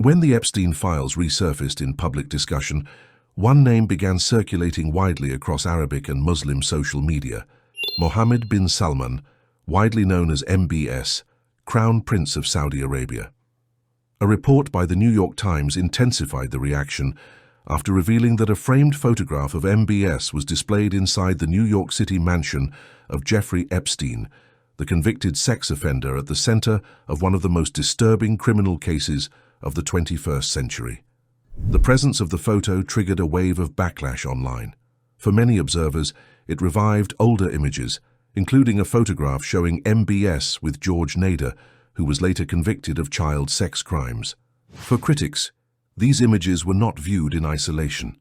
When the Epstein files resurfaced in public discussion, one name began circulating widely across Arabic and Muslim social media: Mohammed bin Salman, widely known as MBS, Crown Prince of Saudi Arabia. A report by the New York Times intensified the reaction after revealing that a framed photograph of MBS was displayed inside the New York City mansion of Jeffrey Epstein, the convicted sex offender at the center of one of the most disturbing criminal cases of the 21st century. The presence of the photo triggered a wave of backlash online. For many observers, it revived older images, including a photograph showing MBS with George Nader, who was later convicted of child sex crimes. For critics, these images were not viewed in isolation.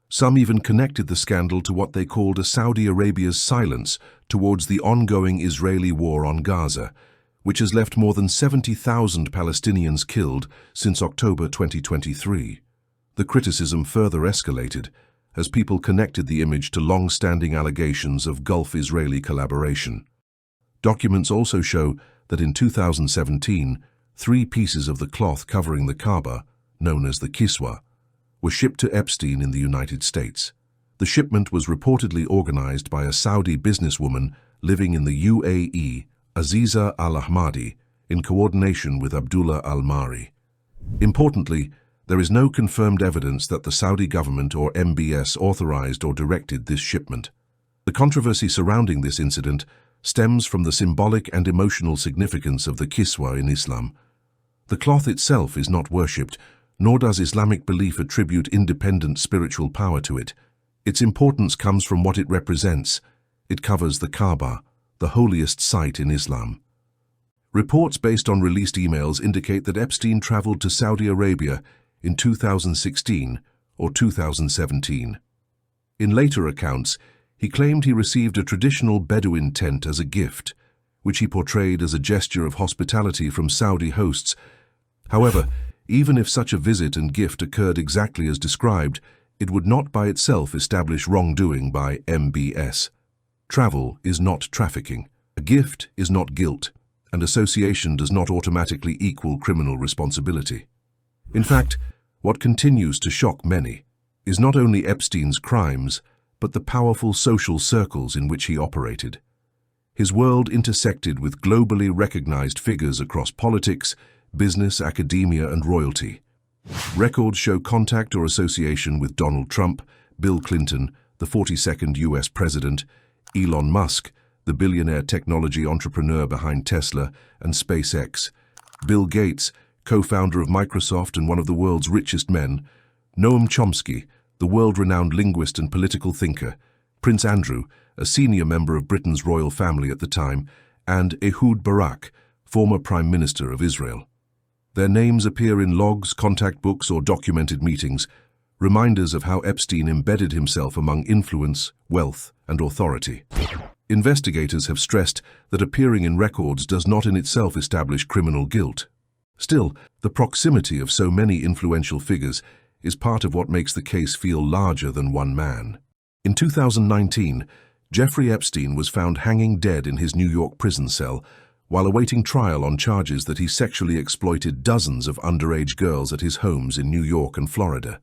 Some even connected the scandal to what they called a Saudi Arabia's silence towards the ongoing Israeli war on Gaza, which has left more than 70,000 Palestinians killed since October 2023. The criticism further escalated as people connected the image to long-standing allegations of Gulf-Israeli collaboration. Documents also show that in 2017, 3 pieces of the cloth covering the Kaaba, known as the Kiswa, were shipped to Epstein in the United States. The shipment was reportedly organized by a Saudi businesswoman living in the UAE, Aziza Al-Ahmadi, in coordination with Abdullah Al-Mari. Importantly, there is no confirmed evidence that the Saudi government or MBS authorized or directed this shipment. The controversy surrounding this incident stems from the symbolic and emotional significance of the Kiswa in Islam. The cloth itself is not worshipped, nor does Islamic belief attribute independent spiritual power to it. Its importance comes from what it represents. It covers the Kaaba, the holiest site in Islam. Reports based on released emails indicate that Epstein traveled to Saudi Arabia in 2016 or 2017. In later accounts, he claimed he received a traditional Bedouin tent as a gift, which he portrayed as a gesture of hospitality from Saudi hosts. However, even if such a visit and gift occurred exactly as described, it would not by itself establish wrongdoing by MBS. Travel is not trafficking. A gift is not guilt, and association does not automatically equal criminal responsibility. In fact, what continues to shock many is not only Epstein's crimes, but the powerful social circles in which he operated. His world intersected with globally recognized figures across politics, business, academia, and royalty. Records show contact or association with Donald Trump, Bill Clinton, the 42nd US president, Elon Musk, the billionaire technology entrepreneur behind Tesla and SpaceX, Bill Gates, co-founder of Microsoft and one of the world's richest men, Noam Chomsky, the world-renowned linguist and political thinker, Prince Andrew, a senior member of Britain's royal family at the time, and Ehud Barak, former Prime Minister of Israel. Their names appear in logs, contact books, or documented meetings, reminders of how Epstein embedded himself among influence, wealth, and authority. Investigators have stressed that appearing in records does not in itself establish criminal guilt. Still, the proximity of so many influential figures is part of what makes the case feel larger than one man. In 2019, Jeffrey Epstein was found hanging dead in his New York prison cell while awaiting trial on charges that he sexually exploited dozens of underage girls at his homes in New York and Florida.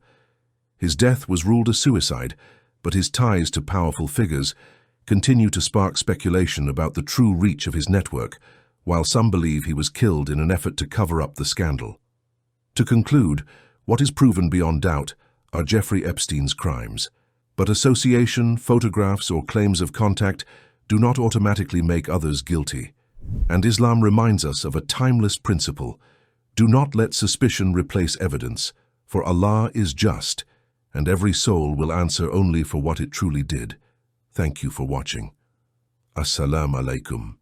His death was ruled a suicide, but his ties to powerful figures continue to spark speculation about the true reach of his network, while some believe he was killed in an effort to cover up the scandal. To conclude, what is proven beyond doubt are Jeffrey Epstein's crimes, but association, photographs, or claims of contact do not automatically make others guilty. And Islam reminds us of a timeless principle: do not let suspicion replace evidence, for Allah is just, and every soul will answer only for what it truly did. Thank you for watching. Assalamu alaikum.